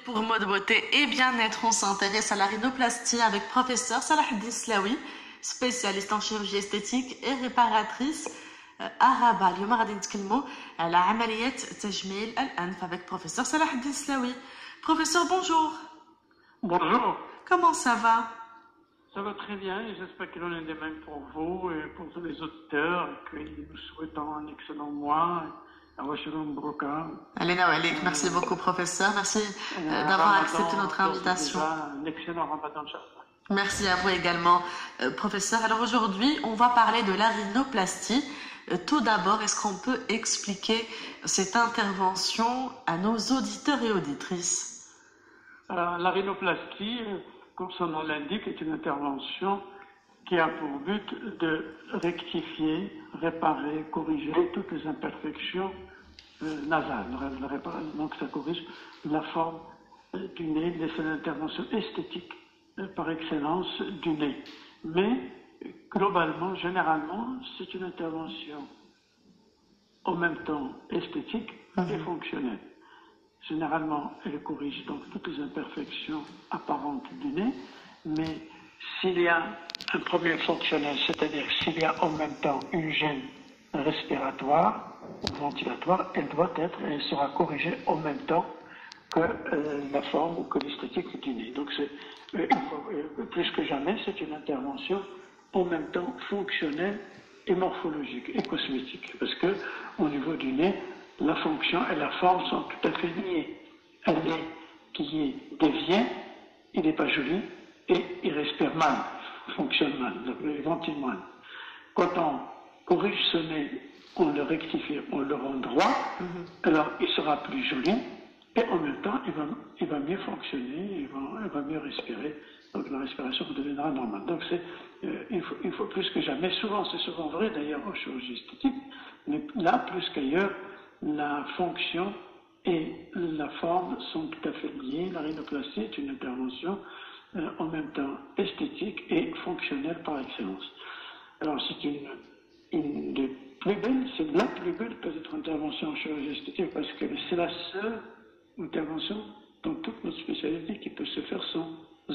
Pour mode beauté et bien-être, on s'intéresse à la rhinoplastie avec professeur Salah Eddine Slaoui, spécialiste en chirurgie esthétique et réparatrice à Rabat. اليوم غادي نتكلموا على عملية تجميل الأنف avec professeur Salah Eddine Slaoui. Professeur, bonjour. Bonjour. Comment ça va? Ça va très bien et j'espère qu'il en est de même pour vous et pour tous les auditeurs et que nous souhaitons un excellent mois. Merci beaucoup, professeur. Merci d'avoir accepté notre invitation. Un excellent Ramadan. Merci à vous également, professeur. Alors aujourd'hui, on va parler de la rhinoplastie. Tout d'abord, est-ce qu'on peut expliquer cette intervention à nos auditeurs et auditrices? La rhinoplastie, comme son nom l'indique, est une intervention qui a pour but de rectifier, réparer, corriger toutes les imperfections nasales. Donc ça corrige la forme du nez, c'est une intervention esthétique par excellence du nez. Mais globalement, généralement, c'est une intervention en même temps esthétique et fonctionnelle. Généralement, elle corrige donc toutes les imperfections apparentes du nez, mais s'il y a un problème fonctionnel, c'est-à-dire s'il y a en même temps une gêne respiratoire ou ventilatoire, elle sera corrigée en même temps que la forme ou que l'esthétique du nez. Donc plus que jamais, c'est une intervention en même temps fonctionnelle et morphologique et cosmétique, parce que au niveau du nez, la fonction et la forme sont tout à fait liées. Un nez qui est dévié, il n'est pas joli et il respire mal, fonctionne mal, il ventile mal. Quand on corrige ce nez, on le rectifie, on le rend droit, alors il sera plus joli et en même temps il va mieux fonctionner, il va mieux respirer, donc la respiration deviendra normale. Donc il faut plus que jamais, c'est souvent vrai d'ailleurs en chirurgie esthétique, mais là plus qu'ailleurs, la fonction et la forme sont tout à fait liées. La rhinoplastie est une intervention en même temps esthétique et fonctionnelle par excellence. Alors c'est une des plus belles, c'est la plus belle peut-être intervention en chirurgie esthétique parce que c'est la seule intervention dans toute notre spécialité qui peut se faire sans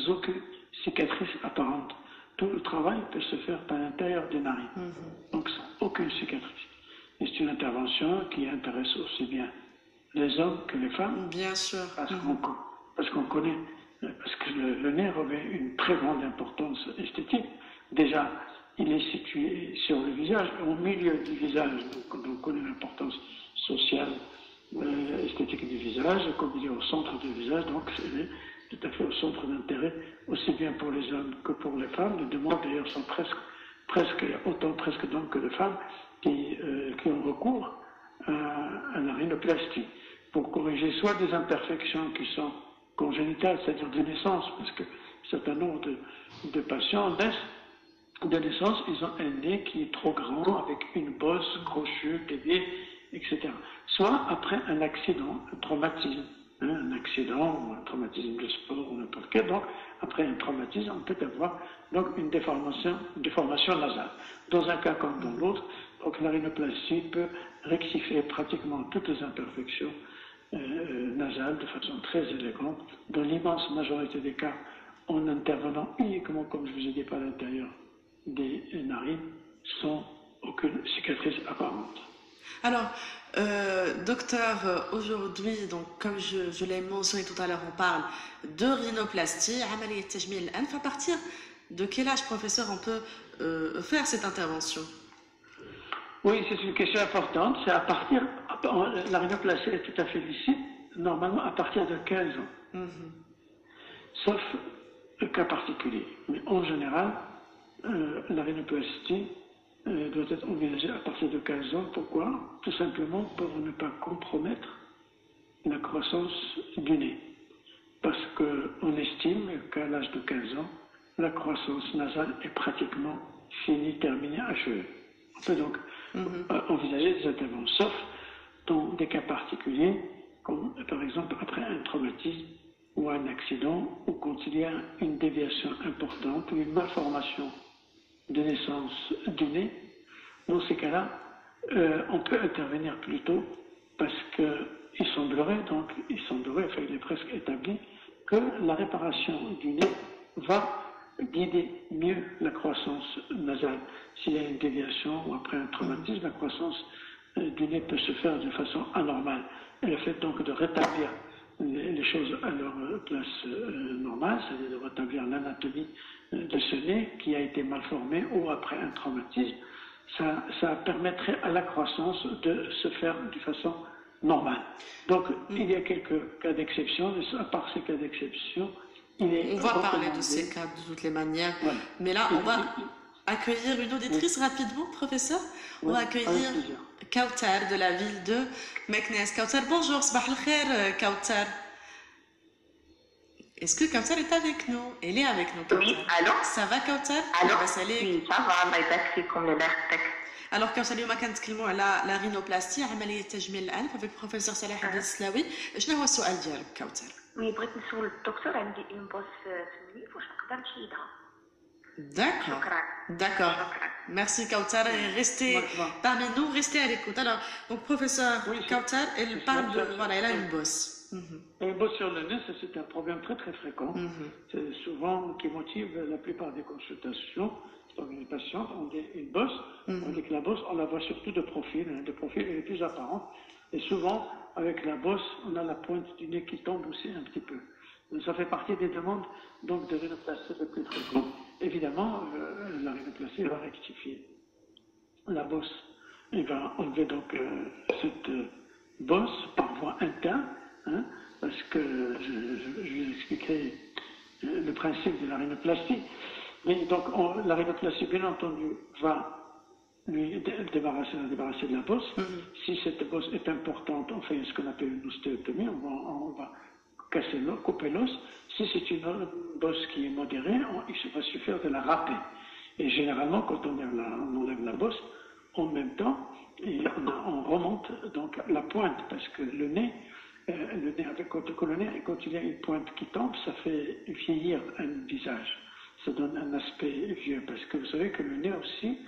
aucune cicatrice apparente. Tout le travail peut se faire par l'intérieur des narines, donc sans aucune cicatrice. Et c'est une intervention qui intéresse aussi bien les hommes que les femmes. Bien sûr. Parce qu'on connaît, parce que le nez revêt une très grande importance esthétique. Déjà, il est situé sur le visage, au milieu du visage, donc on connaît l'importance sociale, esthétique du visage, comme il est au centre du visage, donc c'est tout à fait au centre d'intérêt, aussi bien pour les hommes que pour les femmes. Les demandes d'ailleurs sont presque autant d'hommes que de femmes qui ont recours à la rhinoplastie pour corriger soit des imperfections qui sont congénitales, c'est-à-dire de naissance, parce que un certain nombre de patients naissent de naissance, ils ont un nez qui est trop grand, avec une bosse crochue, déviée, etc. Soit après un accident, un traumatisme, un accident ou un traumatisme de sport ou n'importe quel, donc après un traumatisme, on peut avoir donc une déformation nasale. Dans un cas comme dans l'autre, donc la rhinoplastie peut rectifier pratiquement toutes les imperfections nasales de façon très élégante, dans l'immense majorité des cas en intervenant uniquement, comme je vous ai dit, par l'intérieur des narines, sans aucune cicatrice apparente. Alors, docteur, aujourd'hui, donc comme je l'ai mentionné tout à l'heure, on parle de rhinoplastie, عملية تجميل الأنف. À partir de quel âge, professeur, on peut faire cette intervention? Oui, c'est une question importante. C'est la rhinoplastie est tout à fait licite, normalement à partir de 15 ans. Sauf le cas particulier. Mais en général, la rhinoplastie doit être envisagée à partir de 15 ans. Pourquoi? Tout simplement pour ne pas compromettre la croissance du nez. Parce qu'on estime qu'à l'âge de 15 ans, la croissance nasale est pratiquement finie, terminée, achevée. On peut donc envisager des interventions, sauf dans des cas particuliers, comme par exemple après un traumatisme ou un accident, ou quand il y a une déviation importante ou une malformation de naissance du nez. Dans ces cas-là, on peut intervenir plus tôt parce que enfin il est presque établi que la réparation du nez va guider mieux la croissance nasale. S'il y a une déviation ou après un traumatisme, la croissance du nez peut se faire de façon anormale. Et le fait donc de rétablir les choses à leur place normale, c'est-à-dire de rétablir l'anatomie de ce nez qui a été mal formé ou après un traumatisme, ça permettrait à la croissance de se faire de façon normale. Donc, il y a quelques cas d'exception, mais à part ces cas d'exception, on va parler de ces cas de toutes les manières. Ouais. Mais là, on va accueillir une auditrice rapidement, professeur. On va accueillir Kautar de la ville de Meknes. Kautar, bonjour, sabah al-khair, Kautar. Est-ce que Kautar est avec nous? Elle est avec nous, Kautar. Oui, allô? Ça va, Kautar? Allô? Oui, ça va, الله يبارك فيكم يبارك. Alors, كوثر اليوم كنتكلموا على لا رينوبلاستي عملية تجميل الأنف avec professeur صلاح الدين السلاوي. شنو هو السؤال ديالك كوثر؟ وي بغيت نسول الدكتور عندي اون بوس في النيف واش نقدر نشيدها؟ D'accord. Merci Kautar. Restez parmi nous, restez à l'écoute. Alors, donc professeur Kautar, elle parle de, voilà, elle a une bosse. Une bosse sur le nez, c'est un problème très très fréquent. C'est souvent qui motive la plupart des consultations. Donc les patients ont une bosse, on dit que la bosse, on la voit surtout de profil, elle est plus apparente. Et souvent, avec la bosse, on a la pointe du nez qui tombe aussi un petit peu. Donc, ça fait partie des demandes donc, de rhinoplastie le plus fréquent. Évidemment, la rhinoplastie va rectifier la bosse. Il va enlever donc cette bosse par voie interne, hein, parce que je vous expliquerai le principe de la rhinoplastie. Mais donc, la rhinoplastie, bien entendu, va lui débarrasser de la bosse. Si cette bosse est importante, on fait ce qu'on appelle une ostéotomie, on va casser l'os, couper l'os. Si c'est une bosse qui est modérée, il va suffire de la râper. Et généralement, quand on enlève la bosse, en même temps, on remonte donc la pointe, parce que le nez quand il y a une pointe qui tombe, ça fait vieillir un visage. Ça donne un aspect vieux, parce que vous savez que le nez aussi,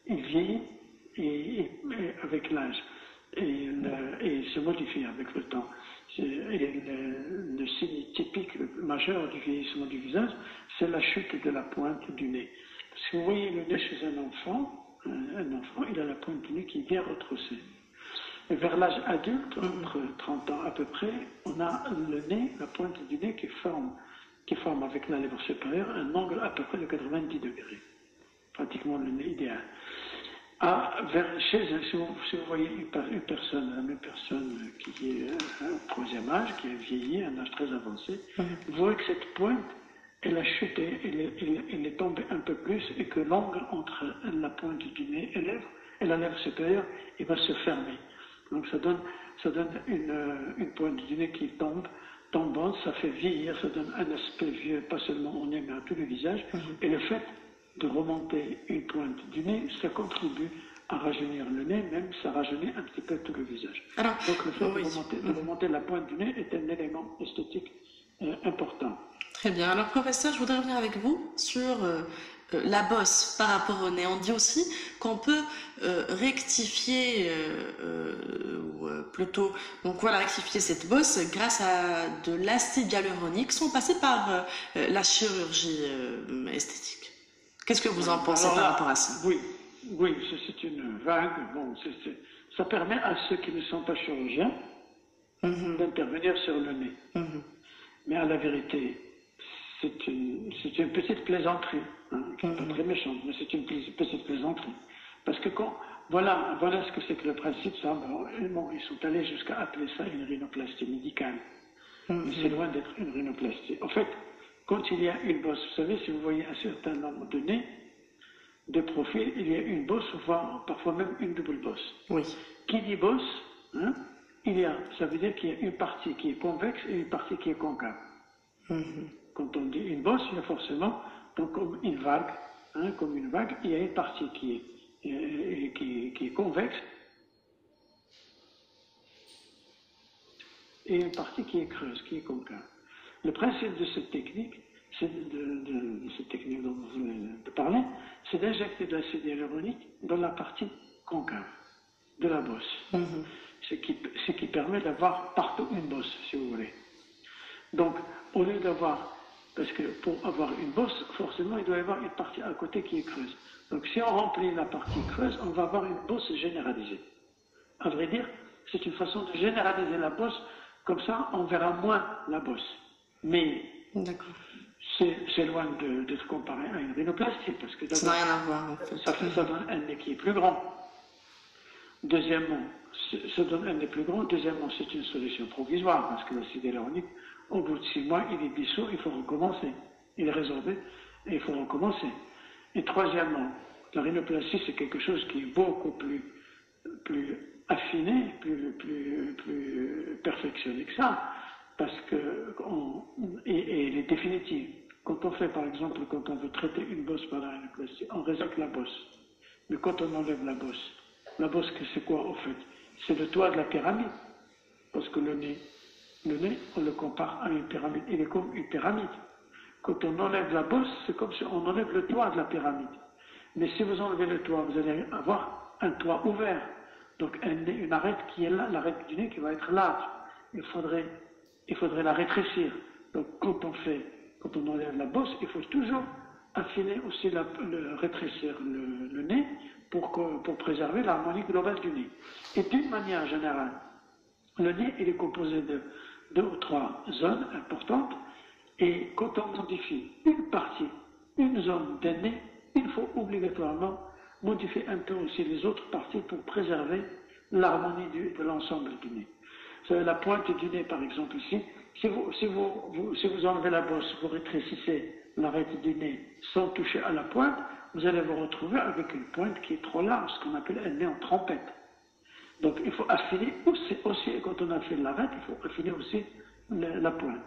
il vieillit et avec l'âge, et il se modifie avec le temps. Le signe typique majeur du vieillissement du visage, c'est la chute de la pointe du nez. Si vous voyez le nez chez un enfant, il a la pointe du nez qui vient retrousser. Et vers l'âge adulte, entre 30 ans à peu près, on a le nez, la pointe du nez qui forme avec la lèvre supérieure un angle à peu près de 90 degrés. Pratiquement le nez idéal. Si vous voyez une personne, la même personne qui est au troisième âge, qui a vieilli, un âge très avancé, vous voyez que cette pointe, elle a chuté, elle est tombée un peu plus, et que l'angle entre la pointe du nez et la lèvre supérieure, il va se fermer. Donc ça donne une pointe du nez qui tombe, tombante, ça fait vieillir, ça donne un aspect vieux, pas seulement au nez, mais à tout le visage. Et le fait de remonter une pointe du nez, ça contribue à rajeunir le nez, même ça rajeunit un petit peu tout le visage. Alors, donc le fait de remonter la pointe du nez est un élément esthétique important. Très bien. Alors professeur, je voudrais revenir avec vous sur la bosse par rapport au nez. On dit aussi qu'on peut rectifier, rectifier cette bosse grâce à de l'acide hyaluronique sans passer par la chirurgie esthétique. Qu'est-ce que vous en pensez par rapport à ça? Oui, c'est une vague. Bon, ça permet à ceux qui ne sont pas chirurgiens d'intervenir sur le nez. Mais à la vérité, c'est une petite plaisanterie, qui n'est pas très méchante, mais c'est une petite plaisanterie. Parce que voilà ce que c'est que le principe, ça. Ils sont allés jusqu'à appeler ça une rhinoplastie médicale. Mais c'est loin d'être une rhinoplastie. En fait, quand il y a une bosse, vous savez, si vous voyez un certain nombre de nez, de profil, il y a une bosse, parfois même une double bosse. Oui. Qui dit bosse, ça veut dire qu'il y a une partie qui est convexe et une partie qui est concave. Quand on dit une bosse, il y a forcément, donc comme une vague, il y a une partie qui est convexe et une partie qui est creuse, qui est concave. Le principe de cette technique, dont vous venez de parler, c'est d'injecter de l'acide hyaluronique dans la partie concave de la bosse. ce qui permet d'avoir partout une bosse, si vous voulez. Donc, au lieu d'avoir, parce que pour avoir une bosse, forcément, il doit y avoir une partie à côté qui est creuse. Donc, si on remplit la partie creuse, on va avoir une bosse généralisée. À vrai dire, c'est une façon de généraliser la bosse, comme ça, on verra moins la bosse. Mais, c'est loin de se comparer à une rhinoplastie, parce que ça n'a rien à voir, en fait. Ça donne un nez qui est plus grand. Deuxièmement, ça donne un nez plus grand. Deuxièmement, c'est une solution provisoire, parce que l'acide hyaluronique, au bout de 6 mois, il est dissous, il faut recommencer. Il est résorbé, et il faut recommencer. Et troisièmement, la rhinoplastie, c'est quelque chose qui est beaucoup plus affiné, plus perfectionné que ça, parce que, et elle est définitive. Quand on fait, par exemple, quand on veut traiter une bosse par la rhinoplastie, on résolte la bosse. Mais quand on enlève la bosse, c'est quoi, au fait? C'est le toit de la pyramide. Parce que le nez, on le compare à une pyramide. Il est comme une pyramide. Quand on enlève la bosse, c'est comme si on enlève le toit de la pyramide. Mais si vous enlevez le toit, vous allez avoir un toit ouvert. Donc une arête qui est là, l'arête du nez qui va être large. Il faudrait la rétrécir. Donc quand on enlève la bosse, il faut toujours affiner aussi, rétrécir le nez pour préserver l'harmonie globale du nez. Et d'une manière générale, le nez il est composé de 2 ou 3 zones importantes, et quand on modifie une zone d'un nez, il faut obligatoirement modifier un peu aussi les autres parties pour préserver l'harmonie de l'ensemble du nez. Vous savez, la pointe du nez, par exemple, ici, si vous enlevez la bosse, vous rétrécissez l'arête du nez sans toucher à la pointe, vous allez vous retrouver avec une pointe qui est trop large, ce qu'on appelle un nez en trompette. Donc il faut affiner aussi quand on affine l'arête, il faut affiner aussi la pointe.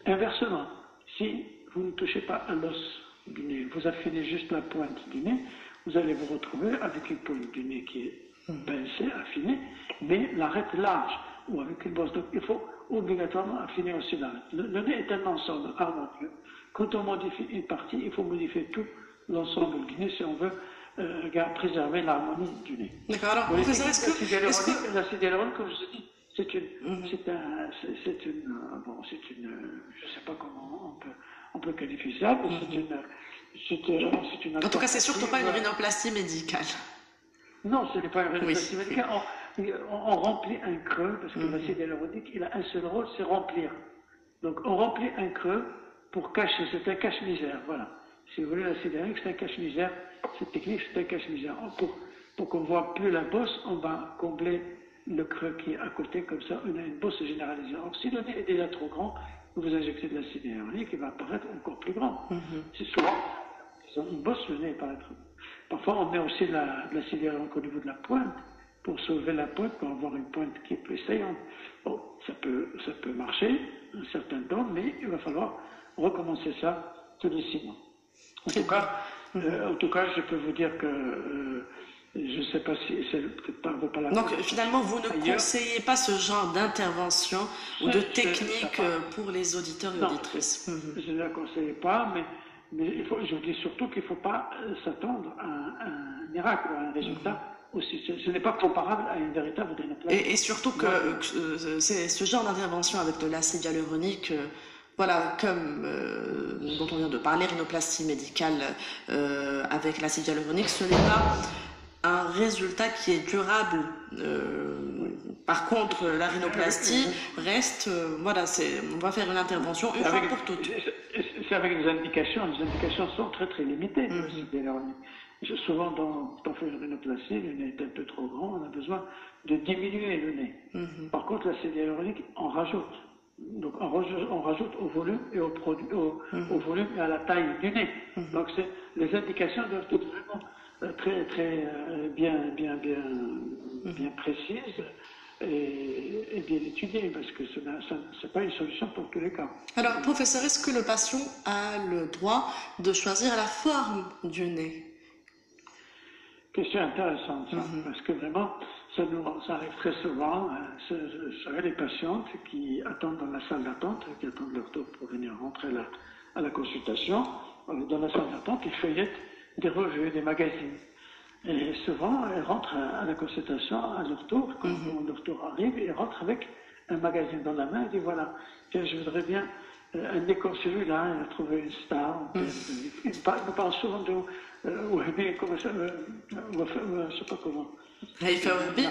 Inversement, si vous ne touchez pas à l'os du nez, vous affinez juste la pointe du nez, vous allez vous retrouver avec une pointe du nez qui est pincée, affinée, mais l'arête large, ou avec une bosse. Donc il faut obligatoirement affiner aussi l'arête. Le nez est un ensemble harmonieux. Quand on modifie une partie, il faut modifier tout l'ensemble du nez si on veut préserver l'harmonie du nez. D'accord, alors professeur, l'acide hyaluronique, comme je vous ai dit, je ne sais pas comment on peut qualifier ça, mais c'est une. En tout cas, c'est surtout pas une rhinoplastie médicale. Non, ce n'est pas une rhinoplastie médicale. On remplit un creux, parce que l'acide hyaluronique, il a un seul rôle, c'est remplir. Donc on remplit un creux pour cacher, c'est un cache-misère, voilà. Si vous voulez, l'acide hyaluronique, c'est un cache-misère. Cette technique, c'est un cache-misère. Pour qu'on ne voit plus la bosse, on va combler le creux qui est à côté, comme ça, on a une bosse généralisée. Alors, si le nez est déjà trop grand, vous injectez de l'acide hyaluronique, il va apparaître encore plus grand. C'est souvent, une bosse, le nez apparaît. Parfois, on met aussi de l'acide hyaluronique au niveau de la pointe, pour sauver la pointe, pour avoir une pointe qui est plus saillante. Bon, ça peut marcher un certain temps, mais il va falloir recommencer ça tous les 6 mois. En tout cas, je peux vous dire que je ne sais pas si c'est peut-être pas la. Donc finalement, vous ne conseillez pas ce genre d'intervention ou de technique pour les auditeurs et auditrices. Je ne la conseille pas, mais je vous dis surtout qu'il ne faut pas s'attendre à un miracle, à un résultat. Aussi, ce n'est pas comparable à une véritable rhinoplastie. Et surtout que c'est ce genre d'intervention avec de l'acide hyaluronique, voilà, comme dont on vient de parler, rhinoplastie médicale avec l'acide hyaluronique, ce n'est pas un résultat qui est durable. Par contre, la rhinoplastie reste, voilà, on va faire une intervention une fois pour toutes. C'est avec des indications. Les indications sont très très limitées. Souvent, quand on fait une rhinoplastie, le nez est un peu trop grand, on a besoin de diminuer le nez. Par contre, l'acide hyaluronique, on rajoute. Donc, on rajoute au volume et au volume et à la taille du nez. Donc, les indications doivent être vraiment très très bien précises et bien étudiées, parce que ce n'est pas une solution pour tous les cas. Alors, professeur, est-ce que le patient a le droit de choisir la forme du nez? Question intéressante, ça, parce que vraiment, ça arrive très souvent. Vous savez, les patientes qui attendent dans la salle d'attente, qui attendent leur tour pour venir rentrer à la consultation, dans la salle d'attente, ils feuillettent des revues, des magazines. Et souvent, elles rentrent à la consultation à leur tour, quand leur tour arrive, et rentrent avec un magazine dans la main et disent voilà, tiens, je voudrais bien un nez comme celui-là, il a trouvé une star. Il nous parle souvent de Wahbi, comment ça, je sais pas comment. Haïfa Wahbi.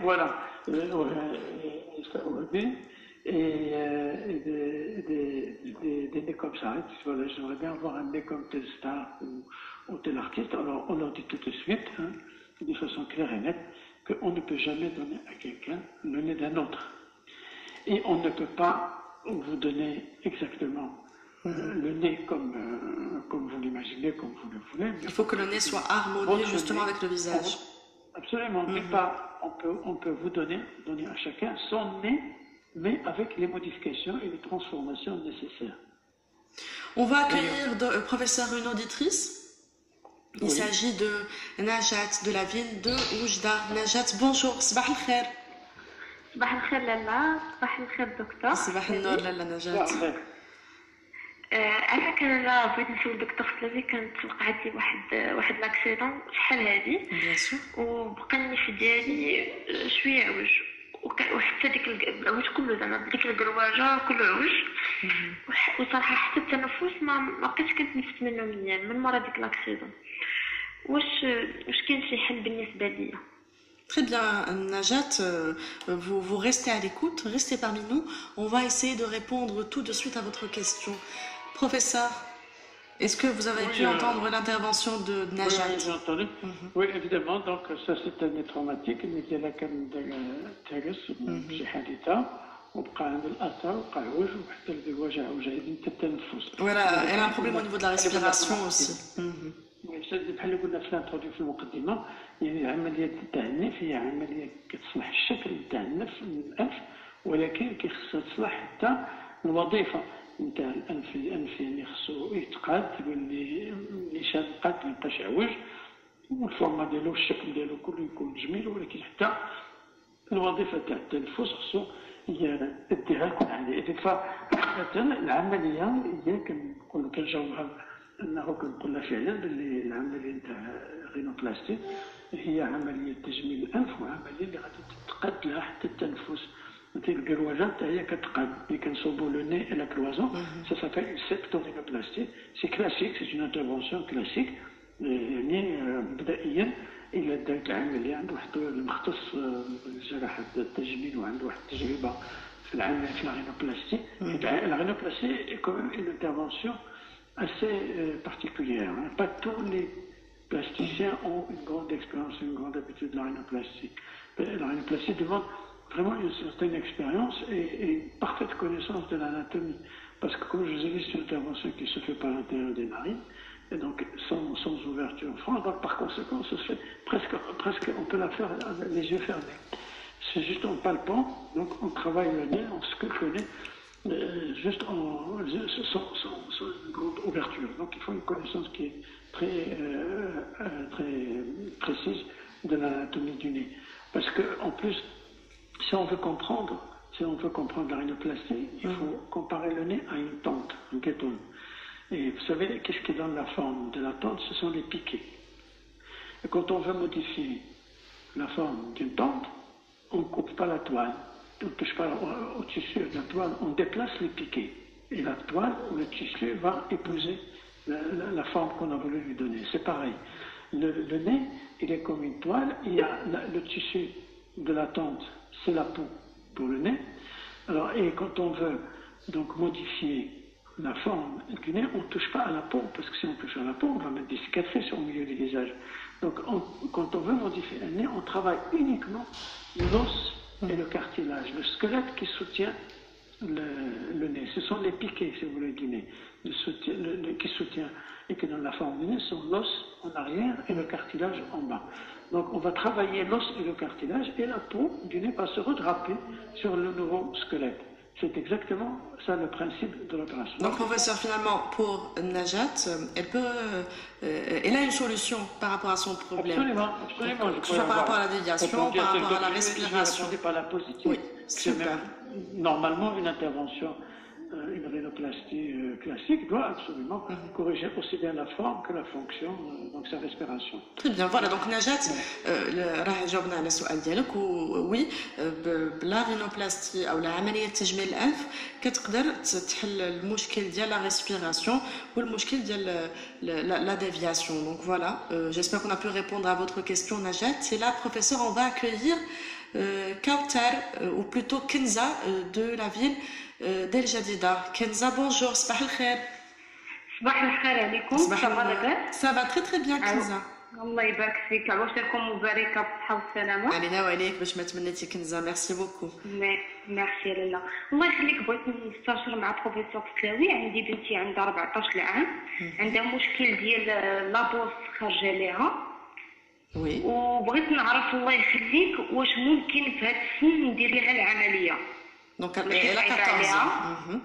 Voilà, Wahbi, et des nez comme ça. Ils disent voilà, j'aimerais bien avoir un nez comme telle star ou tel artiste. Alors on leur dit tout de suite, hein, de façon claire et nette, qu'on ne peut jamais donner à quelqu'un le nez d'un autre. Et on ne peut pas vous donner exactement le nez comme vous l'imaginez, comme vous le voulez. Il faut que le nez soit harmonieux justement avec le visage. Absolument, mais pas, on peut vous donner à chacun son nez, mais avec les modifications et les transformations nécessaires. On va accueillir professeur une auditrice. Il s'agit de Najat de la ville de Oujda. Najat, bonjour, صباح الخير. صباح الخير لالا، صباح الخير دكتور. صباح النور لالا نجاة. انا كان بغيت نسول دكتور فلامي، كانت وقعت لي واحد لاكسيدون شحال هادي، وبقى النيف ديالي شويه عوج، وحتى ديك العوج كله زعما ديك الكرواجه كله عوج، وصراحه حتى التنفس ما بقيتش كنتنفس منه مزيان من مورا ديك لاكسيدون. واش كاين شي حل بالنسبه ليا؟ Très bien, Najat, vous restez à l'écoute, restez parmi nous. On va essayer de répondre tout de suite à votre question. Professeur, est-ce que vous avez pu entendre l'intervention de Najat? Oui, j'ai entendu. Oui, évidemment. Donc, ça, c'est un nez traumatique. Il a كان تاجس شي حادثة وبقى عند الأثر وبقى عوج وحتى الوجع وجاي التنفس. Voilà, elle a un problème au niveau de la respiration aussi. بحال اللي قلنا في الانتروديو في المقدمه، يعني عمليه تاع النف هي عمليه كتصلح الشكل تاع الانف، ولكن كيخصها تصلح حتى الوظيفه نتاع الانف يعني خصو يتقاد، يولي نيشان قاد ما يبقاش عوج، والفورما ديالو الشكل ديالو كله يكون جميل، ولكن حتى الوظيفه تاع التنفس خصو يديها يكون عالي. فحقيقه العمليه هي كنجاوبها انه كنقول فعلا باللي العمليه نتاع الرينوبلاستي هي عمليه تجميل الانف، وعمليه اللي غادي تقاد لها حتى التنفس. مثل الكرواجه حتى هي كتقاد، ملي كنصوبوا لو ني اي لا كلوازون سا سابيل اون سيبتورينوبلاستي. سي كلاسيك، سي اون انترفونسيون كلاسيك، يعني مبدئيا الا دارت العمليه عند واحد المختص بالجراحه التجميل وعنده واحد التجربه في العمليه في الرينوبلاستي. الرينوبلاستي كوميم اون انترفونسيون assez particulière. Hein. Pas tous les plasticiens ont une grande expérience, une grande habitude de la rhinoplastie. La rhinoplastie demande vraiment une certaine expérience et une parfaite connaissance de l'anatomie. Parce que comme je vous ai dit, c'est une intervention qui se fait par l'intérieur des narines, et donc sans ouverture en France. Donc par conséquent, ça se fait presque on peut la faire avec les yeux fermés. C'est juste en palpant, donc on travaille le nez, on sculpte le nez, juste sans une grande ouverture. Donc il faut une connaissance qui est très précise de l'anatomie du nez. Parce que en plus, si on veut comprendre la rhinoplastie, il faut comparer le nez à une tente, un kétone. Et vous savez, qu'est-ce qui donne la forme de la tente? Ce sont les piquets. Et quand on veut modifier la forme d'une tente, on ne coupe pas la toile. On ne touche pas au tissu de la toile, on déplace les piquets. Et la toile ou le tissu va épouser la forme qu'on a voulu lui donner. C'est pareil. Le nez, il est comme une toile. Il y a le tissu de la tente, c'est la peau pour le nez. Alors, et quand on veut donc modifier la forme du nez, on ne touche pas à la peau, parce que si on touche à la peau, on va mettre des cicatrices au milieu du visage. Donc, quand on veut modifier un nez, on travaille uniquement l'os et le cartilage, le squelette qui soutient le nez. Ce sont les piquets, si vous voulez, du nez. Qui soutient et qui donne la forme du nez sont l'os en arrière et le cartilage en bas. Donc on va travailler l'os et le cartilage, et la peau du nez va se redraper sur le nouveau squelette. C'est exactement ça le principe de l'opération. Donc professeur, finalement, pour Najat, elle a une solution par rapport à son problème. Absolument. Soit par rapport à la déviation, par rapport à la respiration. Par la positive. Oui, super. Normalement, une intervention une rhinoplastie classique doit absolument corriger aussi bien la forme que la fonction, donc sa respiration. Très bien, voilà, donc Najat, راه جاوبنا على السؤال ديالك وي بلا رينوبلاستي او لا عمليه تجميل الانف كتقدر تحل المشكل ديال لا ريسبيراسيون والمشكل ديال la déviation. Donc voilà, j'espère qu'on a pu répondre à votre question Najat. Et là, professeur, on va accueillir Kautar, ou plutôt Kenza de la ville d'El Jadida. Kenza, bonjour, صباح الخير. صباح الخير عليكم. Ça va très très bien Kenza. الله يبارك فيك، عواشركم مباركه بالصحه والسلامه. علينا وعليك باش ما تمنيتي كنزه. ميرسي بوكو. ميرسي لاله. الله يخليك، بغيت نستشير مع بروفيسور سلاوي. عندي بنتي عندها 14 عام، عندها مشكل ديال لابوس خارجه ليها. وي. وبغيت نعرف الله يخليك واش ممكن في هذا السن ندير لها العمليه. دونك elle a 14 ans.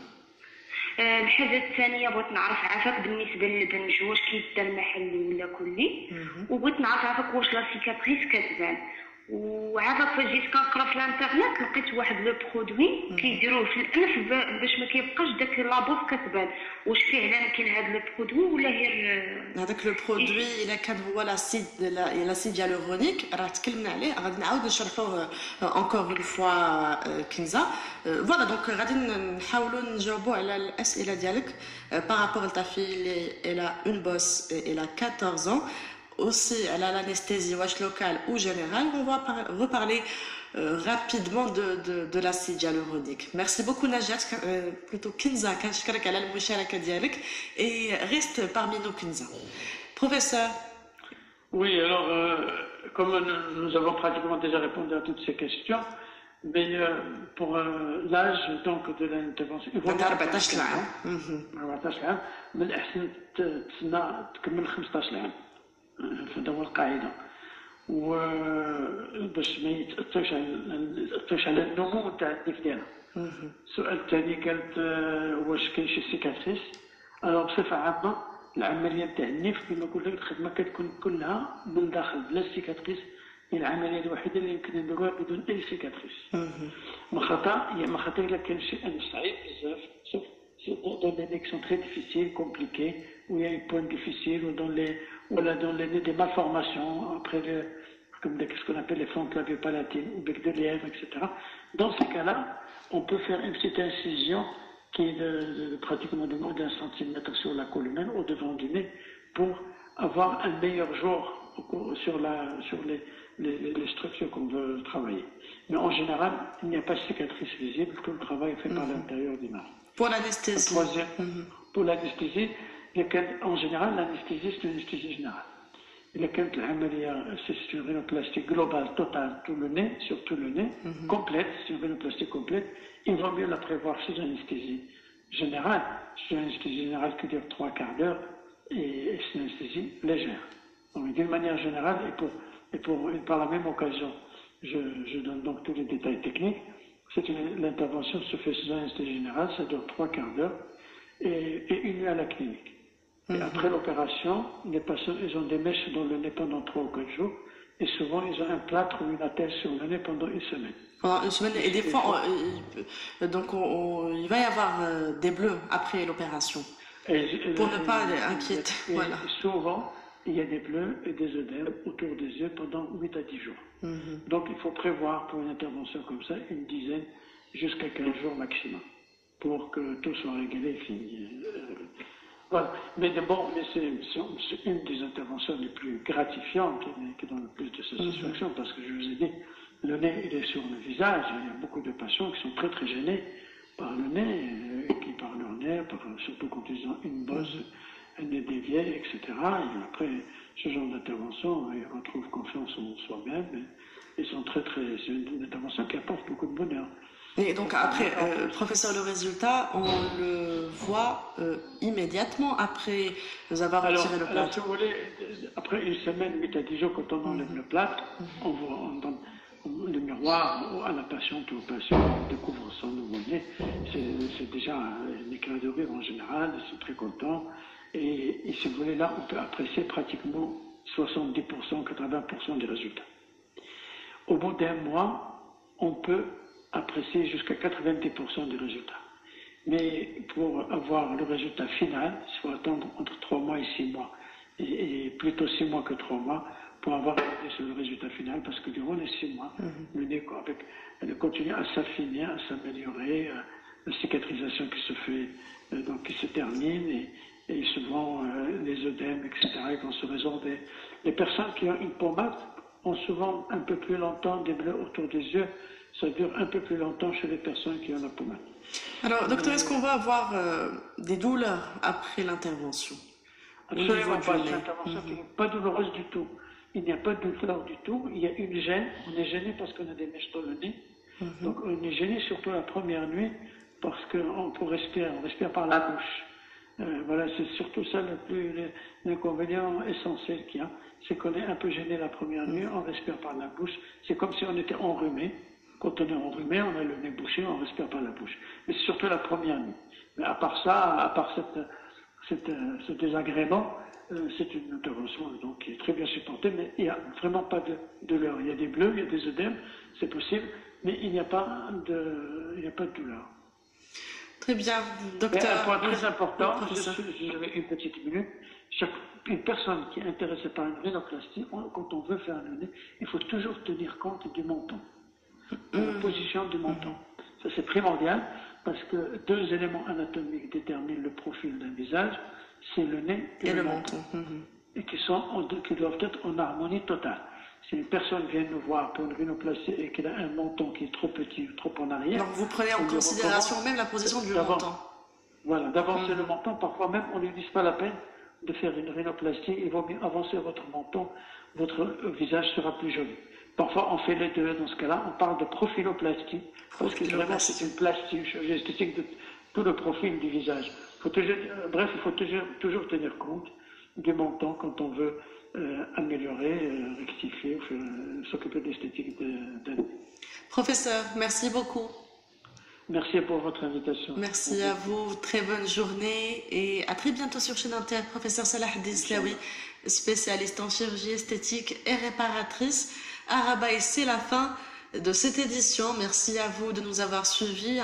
الحاجه الثانيه بغيت نعرف عافاك بالنسبه للبنج واش كيدار محلي ولا كلي، وبغيت نعرف عافاك واش لا سيكاتريس كتبان. وعافاك فاش جيت كنقرا في الانترنت لقيت واحد لو برودوي كيديروه في الانف باش ما كيبقاش داك لابوس كتبان. واش فعلا كاين هذا لو برودوي ولا غير هذاك لو برودوي الا كان هو لاسيد هيالورونيك راه تكلمنا عليه، غادي نعاود نشرحوه encore une fois كنزه. فوالا دونك غادي نحاولوا نجاوبوا على الاسئله ديالك بارابور لتا في elle a une bosse et elle a 14 ans. Aussi à l'anesthésie locale ou générale, on va reparler rapidement de l'acide hyaluronique. Merci beaucoup Najat, plutôt Kinza, كنشكرك على المشاركة ديالك et reste parmi nous Kinza. Professeur. Oui, alors comme nous avons pratiquement déjà répondu à toutes ces questions, mais pour l'âge donc de l'intervention il faut 14 عام. 14 عام من الأحسن تسنى تكمل 15 عام. هذا هو القاعدة، وباش ما يتأثرش على النمو تاع الطفل ديالها. السؤال الثاني كانت واش كاين شي سيكاتريس. بصفة عامة العملية تاع النيف كما قلت لك الخدمة كتكون كلها من داخل بلا سيكاتريس، هي العملية الوحيدة اللي يمكن نديروها بدون أي سيكاتريس. من خطأ إلا كان شيء صعيب بزاف، dans des nez qui sont très difficiles, compliqués, où il y a une pointe difficile, ou dans les des malformations, après comme ce qu'on appelle les fonds clavio-palatines, ou bec de lièvre, etc. Dans ces cas-là, on peut faire une petite incision qui est pratiquement de moins d'1 centimètre sur la columelle, au devant du nez, pour avoir un meilleur jour sur les structures qu'on veut travailler. Mais en général, il n'y a pas de cicatrice visible, tout le travail est fait par l'intérieur du nerf. Pour l'anesthésie. Pour l'anesthésie, en général, l'anesthésie c'est une anesthésie générale. C'est une rhinoplastie globale, totale, tout le nez, sur tout le nez, complète, c'est une rhinoplastie complète. Il vaut mieux la prévoir sous anesthésie générale. C'est une anesthésie générale qui dure 3/4 d'heure et c'est une anesthésie légère. Donc, d'une manière générale, et par la même occasion, je donne donc tous les détails techniques. L'intervention se fait sous anesthésie générale, ça dure 3/4 d'heure et une nuit à la clinique. Et après l'opération, les patients ils ont des mèches dans le nez pendant 3 ou 4 jours et souvent ils ont un plâtre ou une attelle sur le nez pendant 1 semaine. Pendant 1 semaine et des fois, donc il va y avoir des bleus après l'opération pour ne pas inquiéter. Voilà. Souvent, il y a des bleus et des œdèmes autour des yeux pendant 8 à 10 jours. Donc il faut prévoir pour une intervention comme ça une dizaine jusqu'à 15 jours maximum pour que tout soit réglé et fini. Voilà. Mais c'est une des interventions les plus gratifiantes qui donne le plus de satisfaction parce que je vous ai dit, le nez il est sur le visage, il y a beaucoup de patients qui sont très très gênés par le nez, qui par leur nez, surtout quand ils ont une bosse, un nez dévié, etc. Et après ce genre d'intervention, ils retrouvent confiance en soi-même. Ils sont c'est une intervention qui apporte beaucoup de bonheur. Et donc après, professeur, le résultat, on le voit immédiatement après nous avoir retiré le plâtre. Si vous voulez, après 1 semaine, 8 à 10 jours, quand on enlève le plâtre, on donne le miroir à la patiente ou au patient, on découvre son nouveau-né. C'est déjà un éclat de rire en général, ils sont très contents. Et si vous voulez, là, on peut apprécier pratiquement 70%, 80% des résultats. Au bout d'1 mois, on peut apprécier jusqu'à 90% des résultats. Mais pour avoir le résultat final, il faut attendre entre 3 mois et 6 mois. Et plutôt 6 mois que 3 mois pour avoir le résultat final, parce que durant les 6 mois, le nez continue à s'affiner, à s'améliorer, la cicatrisation qui se fait, donc qui se termine, et souvent les œdèmes, etc., ils vont se résorber. Les personnes qui ont une pommade ont souvent un peu plus longtemps des bleus autour des yeux. Ça dure un peu plus longtemps chez les personnes qui ont la pommade. Alors, docteur, est-ce qu'on va avoir des douleurs après l'intervention? Absolument pas. C'est une intervention qui n'est pas douloureuse du tout. Il n'y a pas de douleur du tout. Il y a une gêne. On est gêné parce qu'on a des mèches dans le nez. Donc, on est gêné surtout la première nuit parce qu'on respire par la bouche. Voilà, c'est surtout ça l'inconvénient essentiel qu'il y a. C'est qu'on est un peu gêné la première nuit, on respire par la bouche. C'est comme si on était enrhumé. Quand on est enrhumé, on a le nez bouché, on respire par la bouche. Mais c'est surtout la première nuit. Mais à part ça, à part ce désagrément, c'est une intervention donc, qui est très bien supportée, mais il n'y a vraiment pas de douleur. Il y a des bleus, il y a des œdèmes, c'est possible, mais il n'y a pas de douleur. Très bien, docteur. Mais un point très important, si j'avais une petite minute, une personne qui est intéressée par une rhinoplastie, quand on veut faire le nez, il faut toujours tenir compte du menton, de la position du menton. Ça c'est primordial, parce que 2 éléments anatomiques déterminent le profil d'un visage, c'est le nez et le menton. Et qui doivent être en harmonie totale. Si une personne vient nous voir pour une rhinoplastie et qu'elle a un menton qui est trop petit ou trop en arrière... Donc vous prenez en considération même la position du menton. Voilà, d'avancer le menton. Parfois même, on ne lui dit pas la peine de faire une rhinoplastie. Il vaut mieux avancer votre menton, votre visage sera plus joli. Parfois, on fait les deux. Dans ce cas-là, on parle de profiloplastie, parce que vraiment, c'est une plastie, une chirurgie esthétique de tout le profil du visage. Bref, il faut toujours tenir compte du menton quand on veut améliorer, rectifier, s'occuper de l'esthétique d'un nez. Professeur, merci beaucoup. Merci pour votre invitation. Merci à vous, très bonne journée et à très bientôt sur Chaîne Inter. Professeur Salah Slaoui, spécialiste en chirurgie esthétique et réparatrice. Arabaï, c'est la fin de cette édition. Merci à vous de nous avoir suivis.